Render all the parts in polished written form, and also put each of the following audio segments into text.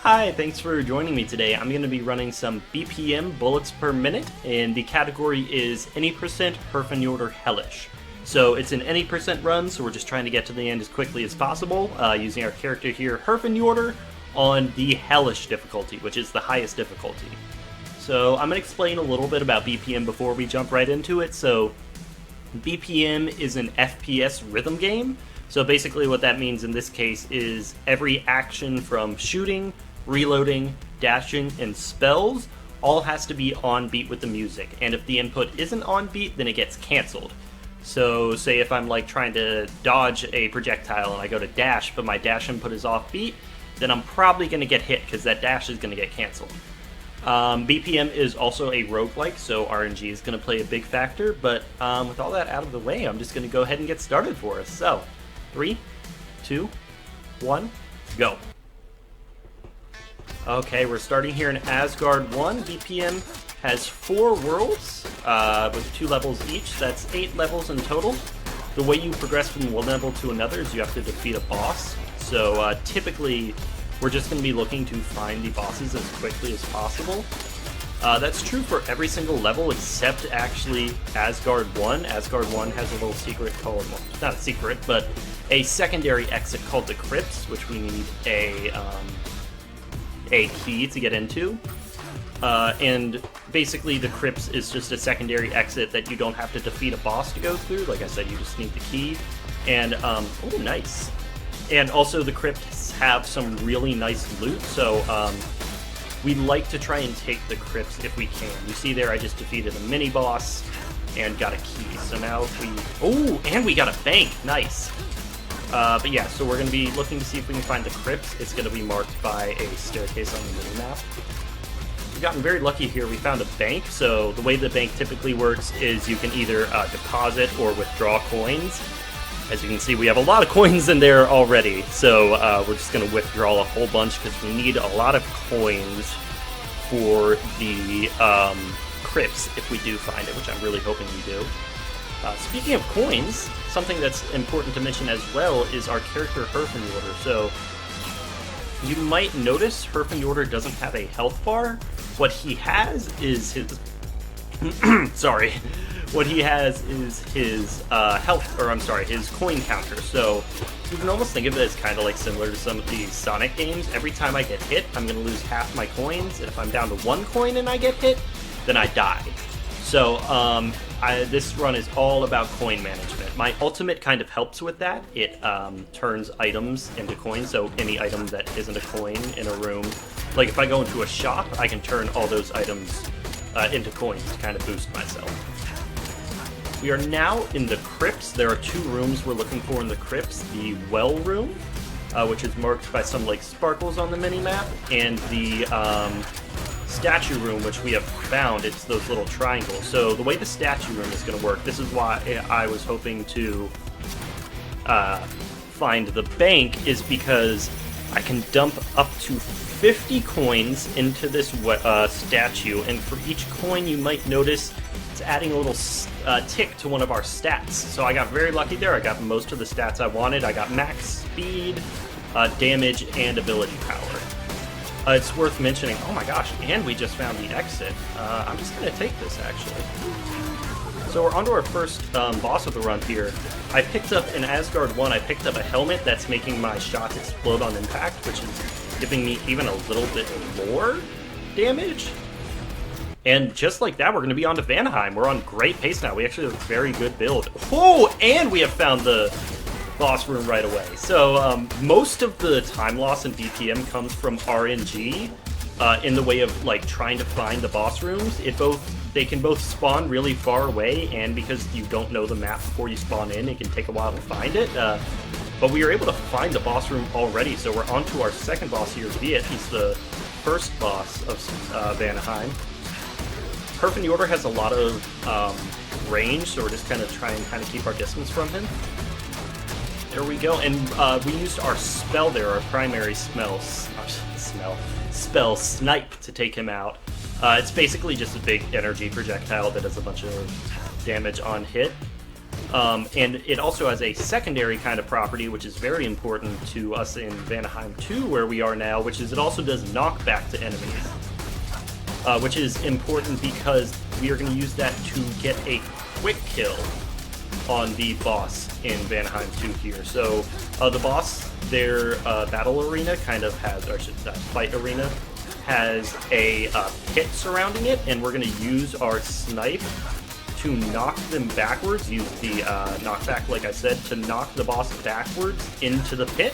Hi, thanks for joining me today. I'm going to be running some BPM bullets per minute, and the category is any percent Herfjötur Hellish. So it's an any percent run, so we're just trying to get to the end as quickly as possible, using our character here, Herfjötur, on the Hellish difficulty, which is the highest difficulty. So I'm going to explain a little bit about BPM before we jump right into it. So BPM is an FPS rhythm game. So basically what that means in this case is every action from shooting, reloading, dashing, and spells all has to be on beat with the music. And if the input isn't on beat, then it gets canceled. So say if I'm like trying to dodge a projectile and I go to dash, but my dash input is off beat, then I'm probably going to get hit because that dash is going to get canceled. BPM is also a roguelike, so RNG is going to play a big factor, but with all that out of the way, I'm just going to go ahead and get started for us. So, 3, 2, 1, go. Okay, we're starting here in Asgard 1. BPM has 4 worlds with 2 levels each. That's 8 levels in total. The way you progress from one level to another is you have to defeat a boss. So typically, we're just going to be looking to find the bosses as quickly as possible. That's true for every single level except actually Asgard 1. Asgard 1 has a little secret called, well, not a secret, but a secondary exit called the Crypts, which we need a key to get into. And basically the Crypts is just a secondary exit that you don't have to defeat a boss to go through. Like I said, you just need the key. And, oh, nice. And also the Crypts have some really nice loot, so we like to try and take the Crypts if we can. You see there, I just defeated a mini-boss and got a key. So now if we... Oh, and we got a bank! Nice! But yeah, so we're going to be looking to see if we can find the Crypts. It's going to be marked by a staircase on the mini-map. We've gotten very lucky here. We found a bank, so the way the bank typically works is you can either deposit or withdraw coins. As you can see, we have a lot of coins in there already, so we're just going to withdraw a whole bunch because we need a lot of coins for the Crypts if we do find it, which I'm really hoping we do. Speaking of coins, something that's important to mention as well is our character Herfjötur. So you might notice Herfjötur doesn't have a health bar. What he has is his... Sorry. What he has is his his coin counter. So you can almost think of it as kind of like similar to some of these Sonic games. Every time I get hit, I'm going to lose half my coins, and if I'm down to 1 coin and I get hit, then I die. So this run is all about coin management. My ultimate kind of helps with that. It turns items into coins, so any item that isn't a coin in a room, like if I go into a shop, I can turn all those items into coins to kind of boost myself. We are now in the Crypts. There are 2 rooms we're looking for in the Crypts. The Well Room, which is marked by some like sparkles on the mini-map, and the Statue Room, which we have found. It's those little triangles. So the way the Statue Room is going to work, this is why I was hoping to find the bank, is because I can dump up to 50 coins into this statue, and for each coin you might notice it's adding a little tick to one of our stats. So I got very lucky there. I got most of the stats I wanted. I got max speed, damage, and ability power. It's worth mentioning, oh my gosh, and we just found the exit. I'm just going to take this, actually. So we're onto our first boss of the run here. I picked up, in Asgard 1, I picked up a helmet that's making my shots explode on impact, which is giving me even a little bit more damage. And just like that, we're going to be on to Vanaheim. We're on great pace now. We actually have a very good build. Oh, and we have found the boss room right away. So most of the time loss in BPM comes from RNG in the way of like trying to find the boss rooms. They can both spawn really far away, and because you don't know the map before you spawn in, it can take a while to find it. But we were able to find the boss room already, so we're on to our second boss here, Viet. He's the first boss of Vanaheim. Herfjötur has a lot of range, so we're just kind of trying to keep our distance from him. There we go, and we used our spell there, our primary spell, Snipe, to take him out. It's basically just a big energy projectile that does a bunch of damage on hit. And it also has a secondary kind of property, which is very important to us in Vanaheim 2, where we are now, which is it also does knockback to enemies. Which is important because we are going to use that to get a quick kill on the boss in Vanaheim 2 here. So the boss, their battle arena kind of has, or should say, fight arena, has a pit surrounding it, and we're going to use our snipe to knock them backwards, use the knockback, like I said, to knock the boss backwards into the pit,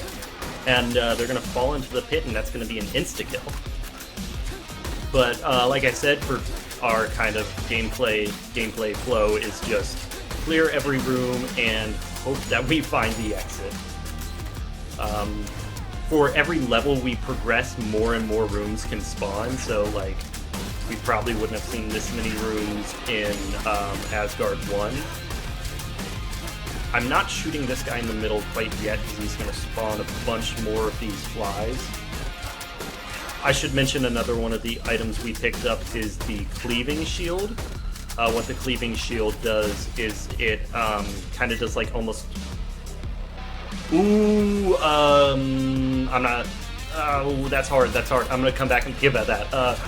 and they're going to fall into the pit, and that's going to be an insta-kill. But like I said, for our kind of gameplay flow is just clear every room and hope that we find the exit. For every level we progress, more and more rooms can spawn, so like we probably wouldn't have seen this many rooms in Asgard 1. I'm not shooting this guy in the middle quite yet because he's going to spawn a bunch more of these flies. I should mention another one of the items we picked up is the cleaving shield. What the cleaving shield does is it kind of does like almost... Ooh, I'm not... Oh, that's hard. I'm going to come back and give that.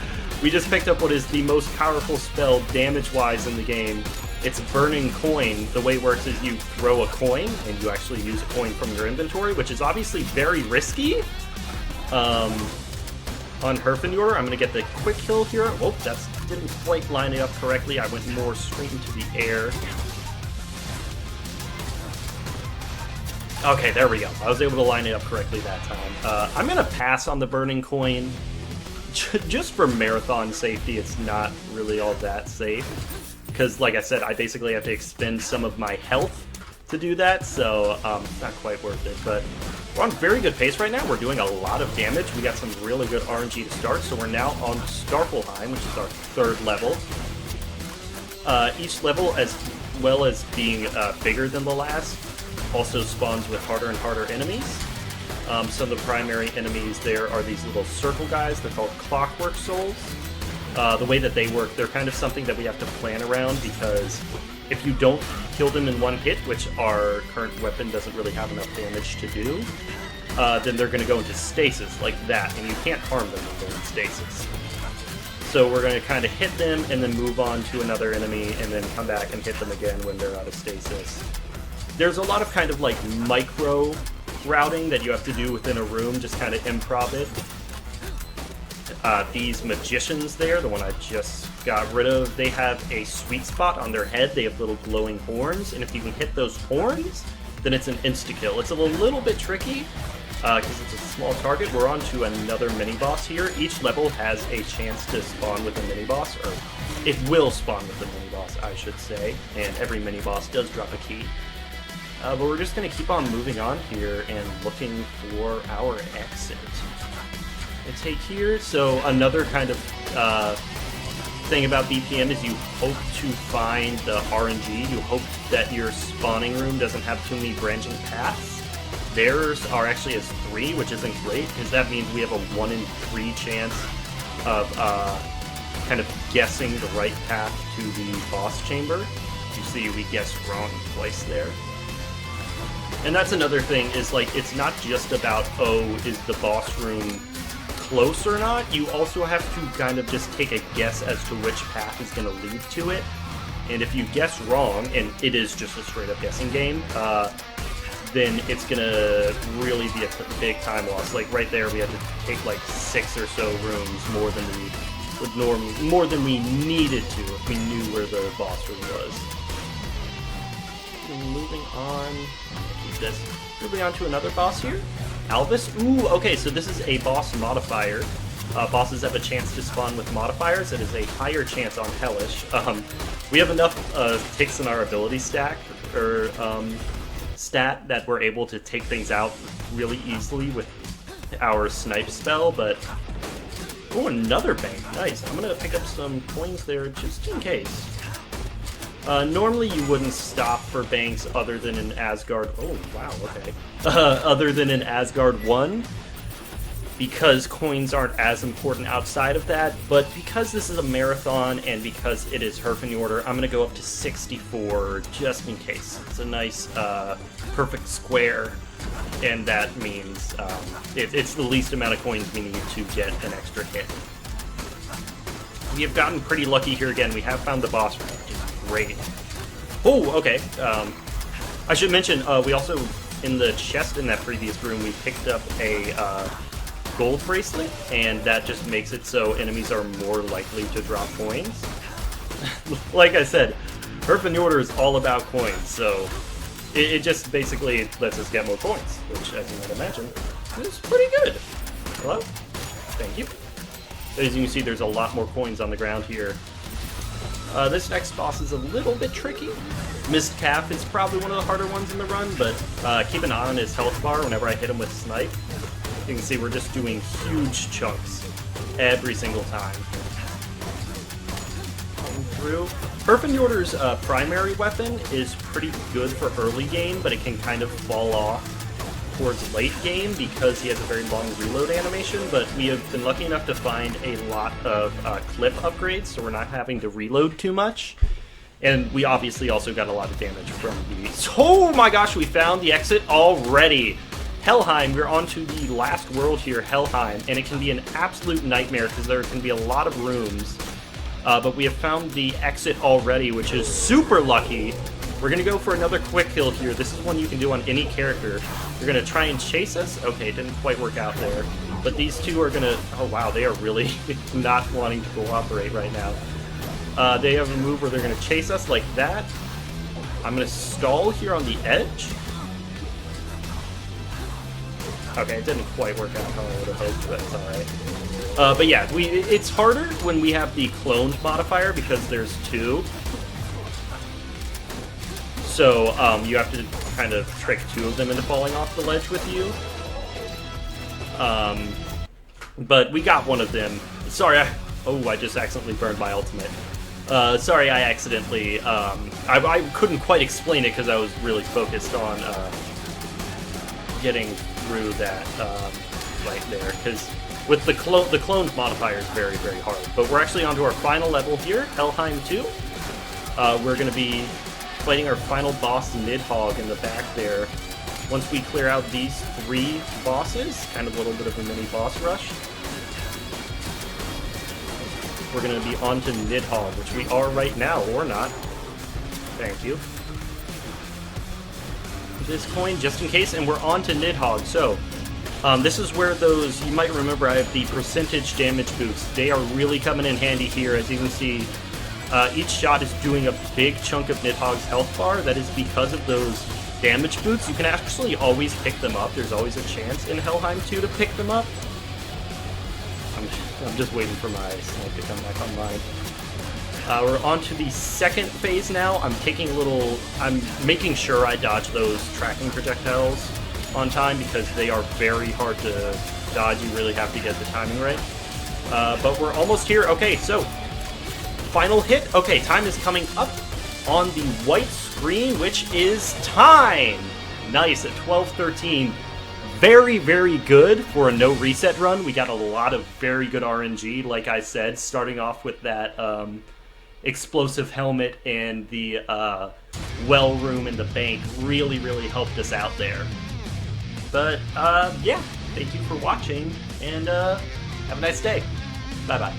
We just picked up what is the most powerful spell damage-wise in the game. It's Burning Coin. The way it works is you throw a coin, and you actually use a coin from your inventory, which is obviously very risky. On Herfjötur, I'm going to get the quick kill here. Oh, that didn't quite line it up correctly. I went more straight into the air. Okay, there we go. I was able to line it up correctly that time. I'm going to pass on the Burning Coin. Just for marathon safety, it's not really all that safe. Because, like I said, I basically have to expend some of my health to do that, so it's not quite worth it. But we're on very good pace right now. We're doing a lot of damage. We got some really good RNG to start, so we're now on Starfelheim, which is our 3rd level. Each level, as well as being bigger than the last, also spawns with harder and harder enemies. Some of the primary enemies there are these little circle guys. They're called Clockwork Souls. The way that they work, they're kind of something that we have to plan around, because if you don't kill them in one hit, which our current weapon doesn't really have enough damage to do, then they're going to go into stasis like that, and you can't harm them when they're in stasis. So we're going to kind of hit them and then move on to another enemy and then come back and hit them again when they're out of stasis. There's a lot of kind of like micro routing that you have to do within a room, just kind of improv it. These magicians there, the one I just got rid of, they have a sweet spot on their head. They have little glowing horns, and if you can hit those horns, then it's an insta-kill. It's a little bit tricky, because it's a small target. We're on to another mini-boss here. Each level has a chance to spawn with a mini-boss, or it will spawn with a mini-boss, I should say, and every mini-boss does drop a key. But we're just going to keep on moving on here and looking for our exit. And take here, so another kind of thing about BPM is you hope to find the RNG. You hope that your spawning room doesn't have too many branching paths. Theirs are actually as 3, which isn't great, because that means we have a 1 in 3 chance of kind of guessing the right path to the boss chamber. You see, we guessed wrong twice there. And that's another thing, is like, it's not just about, oh, is the boss room close or not? You also have to kind of just take a guess as to which path is going to lead to it. And if you guess wrong, and it is just a straight up guessing game, then it's going to really be a big time loss. Like right there, we had to take like 6 or so rooms more than we would more than we needed to if we knew where the boss room was. Moving on, keep this. Moving on to another boss here. Alvis. Ooh, okay, so this is a boss modifier. Bosses have a chance to spawn with modifiers. It is a higher chance on Hellish. We have enough ticks in our ability stack, or stat, that we're able to take things out really easily with our snipe spell, but... Oh, another bank. Nice. I'm going to pick up some coins there just in case. Normally you wouldn't stop for banks other than in Asgard... Oh, wow, okay. Other than in Asgard 1. because coins aren't as important outside of that, but because this is a marathon and because it is Herfjötur, I'm going to go up to 64 just in case. It's a nice perfect square, and that means it's the least amount of coins we need to get an extra hit. We have gotten pretty lucky here again. We have found the boss room, which is great. Oh, okay. I should mention, we also, in the chest in that previous room, we picked up a gold bracelet, and that just makes it so enemies are more likely to drop coins. Like I said, Herfjötur is all about coins, so it just basically lets us get more coins, which, as you might imagine, is pretty good. Hello? Thank you. As you can see, there's a lot more coins on the ground here. This next boss is a little bit tricky. Mist Calf is probably one of the harder ones in the run, but keep an eye on his health bar whenever I hit him with Snipe. You can see we're just doing huge chunks every single time. Going through. Herfjötur's primary weapon is pretty good for early game, but it can kind of fall off towards late game because he has a very long reload animation, but we have been lucky enough to find a lot of clip upgrades, so we're not having to reload too much. And we obviously also got a lot of damage from the... Oh my gosh, we found the exit already! Helheim, we're on to the last world here, Helheim, and it can be an absolute nightmare because there can be a lot of rooms. But we have found the exit already, which is super lucky. We're going to go for another quick kill here. This is one you can do on any character. You're going to try and chase us. Okay, it didn't quite work out there. But these two are going to... Oh wow, they are really not wanting to cooperate right now. They have a move where they're going to chase us like that. I'm going to stall here on the edge. Okay, it didn't quite work out how I would have hoped, but it's alright. But yeah, it's harder when we have the cloned modifier because there's two. So you have to kind of trick two of them into falling off the ledge with you. But we got one of them. Sorry, I just accidentally burned my ultimate. Sorry, I accidentally... I couldn't quite explain it because I was really focused on getting through that right there. Because with the cloned modifier is very, very hard. But we're actually on to our final level here, Helheim 2. We're going to be fighting our final boss, Nidhogg, in the back there. Once we clear out these three bosses, kind of a little bit of a mini boss rush, we're going to be on to Nidhogg, which we are right now, or not. Thank you. This coin, just in case, and we're on to Nidhogg. So, this is where those, you might remember I have the percentage damage boosts. They are really coming in handy here. As you can see, each shot is doing a big chunk of Nidhogg's health bar. That is because of those damage boots. You can actually always pick them up. There's always a chance in Helheim 2 to pick them up. I'm just waiting for my snipe to come back online. We're on to the second phase now. I'm making sure I dodge those tracking projectiles on time because they are very hard to dodge. You really have to get the timing right. But we're almost here. Okay, so final hit. Okay, time is coming up on the white screen, which is time. Nice, at 12:13. Very, very good for a no reset run. We got a lot of very good RNG, like I said, starting off with that explosive helmet and the well room in the bank really, really helped us out there. But yeah, thank you for watching, and have a nice day. Bye-bye.